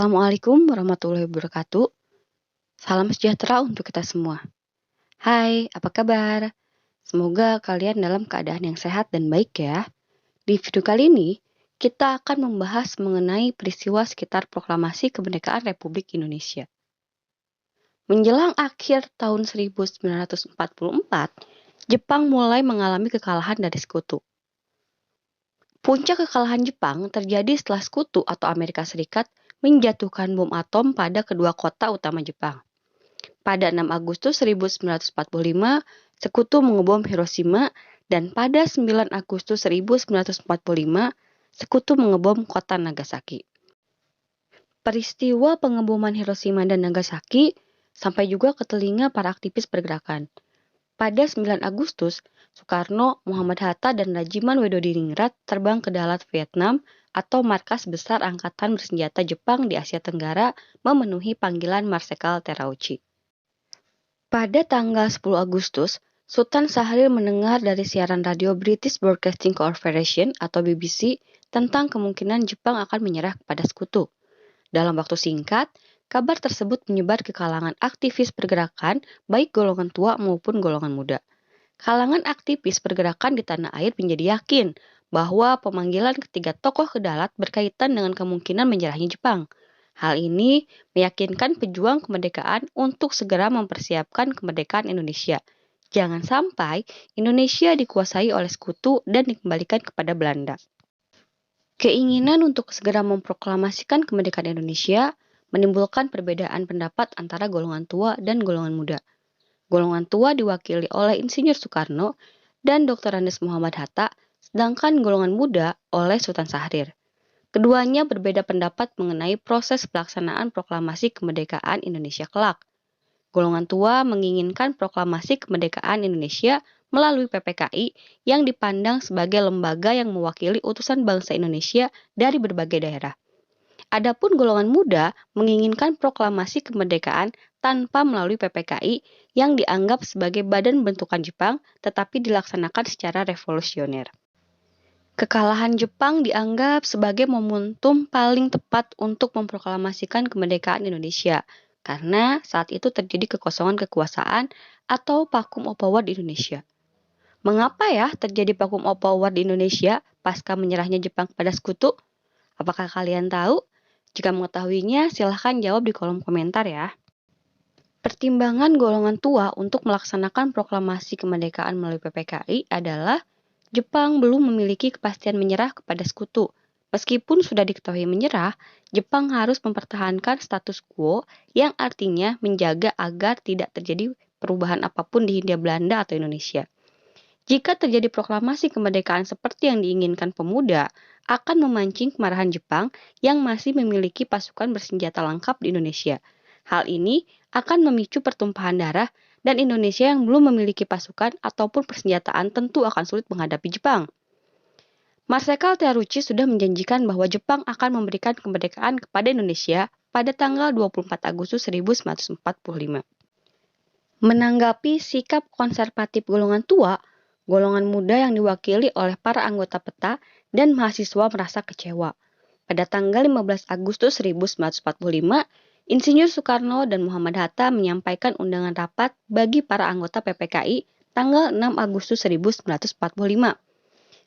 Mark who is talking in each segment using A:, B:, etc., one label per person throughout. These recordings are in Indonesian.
A: Assalamualaikum warahmatullahi wabarakatuh. Salam sejahtera untuk kita semua. Hai, apa kabar? Semoga kalian dalam keadaan yang sehat dan baik ya. Di video kali ini, kita akan membahas mengenai peristiwa sekitar proklamasi kemerdekaan Republik Indonesia. Menjelang akhir tahun 1944, Jepang mulai mengalami kekalahan dari sekutu. Puncak kekalahan Jepang terjadi setelah sekutu atau Amerika Serikat menjatuhkan bom atom pada kedua kota utama Jepang. Pada 6 Agustus 1945, sekutu mengebom Hiroshima dan pada 9 Agustus 1945, sekutu mengebom kota Nagasaki. Peristiwa pengeboman Hiroshima dan Nagasaki sampai juga ke telinga para aktivis pergerakan. Pada 9 Agustus, Soekarno, Muhammad Hatta, dan Rajiman Wedodiningrat terbang ke Dalat, Vietnam, atau markas besar Angkatan Bersenjata Jepang di Asia Tenggara memenuhi panggilan Marsekal Terauchi. Pada tanggal 10 Agustus, Sultan Syahrir mendengar dari siaran radio British Broadcasting Corporation atau BBC tentang kemungkinan Jepang akan menyerah kepada sekutu. Dalam waktu singkat, kabar tersebut menyebar ke kalangan aktivis pergerakan, baik golongan tua maupun golongan muda. Kalangan aktivis pergerakan di tanah air menjadi yakin bahwa pemanggilan ketiga tokoh ke Dalat berkaitan dengan kemungkinan menyerahnya Jepang. Hal ini meyakinkan pejuang kemerdekaan untuk segera mempersiapkan kemerdekaan Indonesia. Jangan sampai Indonesia dikuasai oleh sekutu dan dikembalikan kepada Belanda. Keinginan untuk segera memproklamasikan kemerdekaan Indonesia menimbulkan perbedaan pendapat antara golongan tua dan golongan muda. Golongan tua diwakili oleh Insinyur Soekarno dan Dr. Andes Muhammad Hatta, sedangkan golongan muda oleh Sultan Syahrir. Keduanya berbeda pendapat mengenai proses pelaksanaan proklamasi kemerdekaan Indonesia kelak. Golongan tua menginginkan proklamasi kemerdekaan Indonesia melalui PPKI yang dipandang sebagai lembaga yang mewakili utusan bangsa Indonesia dari berbagai daerah. Adapun golongan muda menginginkan proklamasi kemerdekaan tanpa melalui PPKI yang dianggap sebagai badan bentukan Jepang tetapi dilaksanakan secara revolusioner. Kekalahan Jepang dianggap sebagai momentum paling tepat untuk memproklamasikan kemerdekaan Indonesia karena saat itu terjadi kekosongan kekuasaan atau vacuum of power di Indonesia. Mengapa ya terjadi vacuum of power di Indonesia pasca menyerahnya Jepang kepada sekutu? Apakah kalian tahu? Jika mengetahuinya, silahkan jawab di kolom komentar ya. Pertimbangan golongan tua untuk melaksanakan proklamasi kemerdekaan melalui PPKI adalah Jepang belum memiliki kepastian menyerah kepada sekutu. Meskipun sudah diketahui menyerah, Jepang harus mempertahankan status quo yang artinya menjaga agar tidak terjadi perubahan apapun di Hindia Belanda atau Indonesia. Jika terjadi proklamasi kemerdekaan seperti yang diinginkan pemuda, akan memancing kemarahan Jepang yang masih memiliki pasukan bersenjata lengkap di Indonesia. Hal ini akan memicu pertumpahan darah dan Indonesia yang belum memiliki pasukan ataupun persenjataan tentu akan sulit menghadapi Jepang. Marsekal Terauchi sudah menjanjikan bahwa Jepang akan memberikan kemerdekaan kepada Indonesia pada tanggal 24 Agustus 1945. Menanggapi sikap konservatif golongan tua, golongan muda yang diwakili oleh para anggota PETA dan mahasiswa merasa kecewa. Pada tanggal 15 Agustus 1945, Insinyur Soekarno dan Muhammad Hatta menyampaikan undangan rapat bagi para anggota PPKI tanggal 6 Agustus 1945.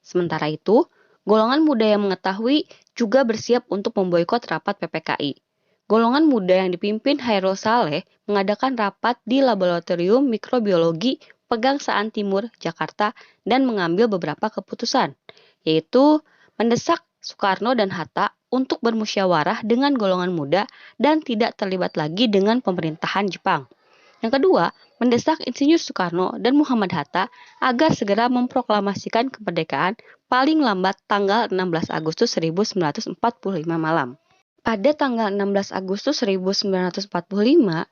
A: Sementara itu, golongan muda yang mengetahui juga bersiap untuk memboikot rapat PPKI. Golongan muda yang dipimpin Hairul Saleh mengadakan rapat di Laboratorium Mikrobiologi Pegangsaan Timur, Jakarta dan mengambil beberapa keputusan, yaitu mendesak Soekarno dan Hatta untuk bermusyawarah dengan golongan muda dan tidak terlibat lagi dengan pemerintahan Jepang. Yang kedua, mendesak Insinyur Soekarno dan Muhammad Hatta agar segera memproklamasikan kemerdekaan paling lambat tanggal 16 Agustus 1945 malam. Pada tanggal 16 Agustus 1945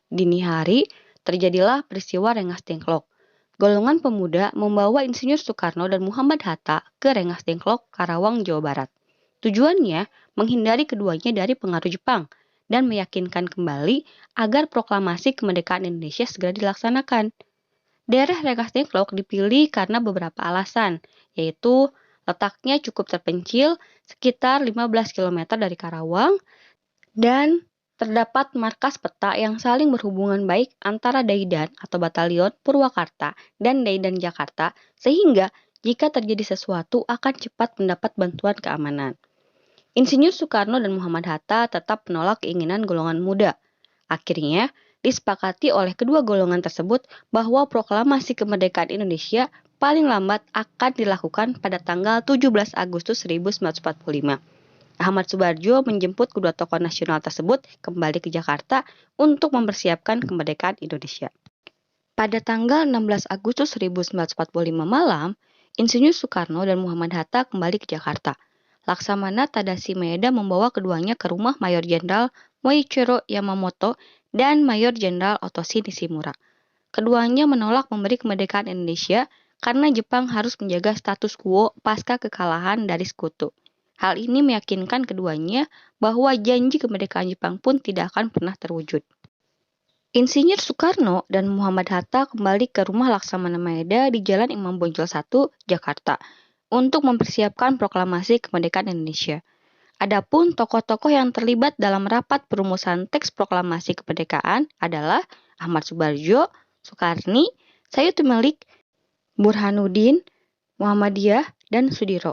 A: dini hari terjadilah peristiwa Rengas Dengklok. Golongan pemuda membawa Insinyur Soekarno dan Muhammad Hatta ke Rengas Dengklok, Karawang, Jawa Barat. Tujuannya menghindari keduanya dari pengaruh Jepang dan meyakinkan kembali agar proklamasi kemerdekaan Indonesia segera dilaksanakan. Daerah Rengas Dengklok dipilih karena beberapa alasan, yaitu letaknya cukup terpencil sekitar 15 km dari Karawang dan Terdapat markas peta yang saling berhubungan baik antara Daidan atau Batalion Purwakarta dan Daidan Jakarta, sehingga jika terjadi sesuatu akan cepat mendapat bantuan keamanan. Insinyur Soekarno dan Muhammad Hatta tetap menolak keinginan golongan muda. Akhirnya, disepakati oleh kedua golongan tersebut bahwa proklamasi kemerdekaan Indonesia paling lambat akan dilakukan pada tanggal 17 Agustus 1945. Ahmad Subarjo menjemput kedua tokoh nasional tersebut kembali ke Jakarta untuk mempersiapkan kemerdekaan Indonesia. Pada tanggal 16 Agustus 1945 malam, Insinyur Soekarno dan Muhammad Hatta kembali ke Jakarta. Laksamana Tadashi Maeda membawa keduanya ke rumah Mayor Jenderal Moichiro Yamamoto dan Mayor Jenderal Otoshi Nishimura. Keduanya menolak memberi kemerdekaan Indonesia karena Jepang harus menjaga status quo pasca kekalahan dari Sekutu. Hal ini meyakinkan keduanya bahwa janji kemerdekaan Jepang pun tidak akan pernah terwujud. Insinyur Soekarno dan Muhammad Hatta kembali ke rumah Laksamana Maeda di Jalan Imam Bonjol 1, Jakarta, untuk mempersiapkan proklamasi kemerdekaan Indonesia. Adapun tokoh-tokoh yang terlibat dalam rapat perumusan teks proklamasi kemerdekaan adalah Ahmad Subarjo, Soekarni, Sayuti Melik, Burhanuddin, Muhammadiyah, dan Sudirman.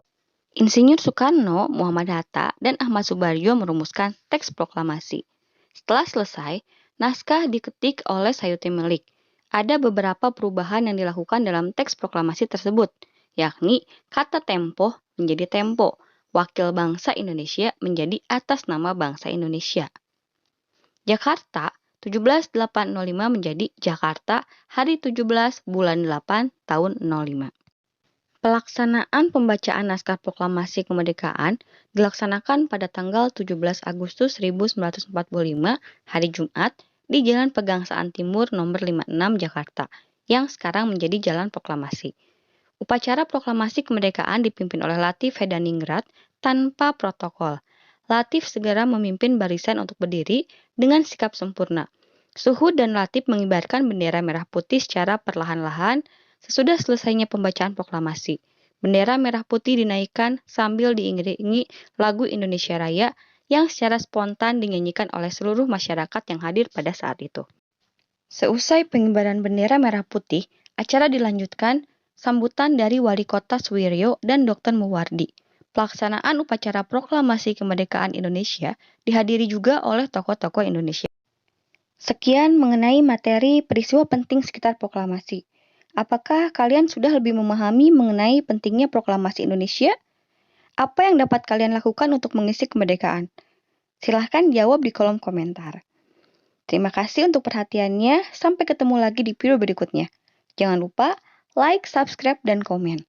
A: Insinyur Soekarno, Muhammad Hatta, dan Ahmad Subarjo merumuskan teks proklamasi. Setelah selesai, naskah diketik oleh Sayuti Melik. Ada beberapa perubahan yang dilakukan dalam teks proklamasi tersebut, yakni kata tempo menjadi tempo, wakil bangsa Indonesia menjadi atas nama bangsa Indonesia. Jakarta 17.805 menjadi Jakarta hari 17 bulan 8 tahun 05. Pelaksanaan pembacaan naskah proklamasi kemerdekaan dilaksanakan pada tanggal 17 Agustus 1945 hari Jumat di Jalan Pegangsaan Timur nomor 56 Jakarta, yang sekarang menjadi Jalan Proklamasi. Upacara proklamasi kemerdekaan dipimpin oleh Latif Hedaningrat tanpa protokol. Latif segera memimpin barisan untuk berdiri dengan sikap sempurna. Suhud dan Latif mengibarkan bendera merah putih secara perlahan-lahan. Sesudah selesainya pembacaan proklamasi, bendera merah putih dinaikkan sambil diiringi lagu Indonesia Raya yang secara spontan dinyanyikan oleh seluruh masyarakat yang hadir pada saat itu. Seusai pengibaran bendera merah putih, acara dilanjutkan sambutan dari Wali Kota Suwiryo dan Dr. Muwardi. Pelaksanaan upacara proklamasi kemerdekaan Indonesia dihadiri juga oleh tokoh-tokoh Indonesia. Sekian mengenai materi peristiwa penting sekitar proklamasi. Apakah kalian sudah lebih memahami mengenai pentingnya proklamasi Indonesia? Apa yang dapat kalian lakukan untuk mengisi kemerdekaan? Silahkan jawab di kolom komentar. Terima kasih untuk perhatiannya. Sampai ketemu lagi di video berikutnya. Jangan lupa like, subscribe, dan komen.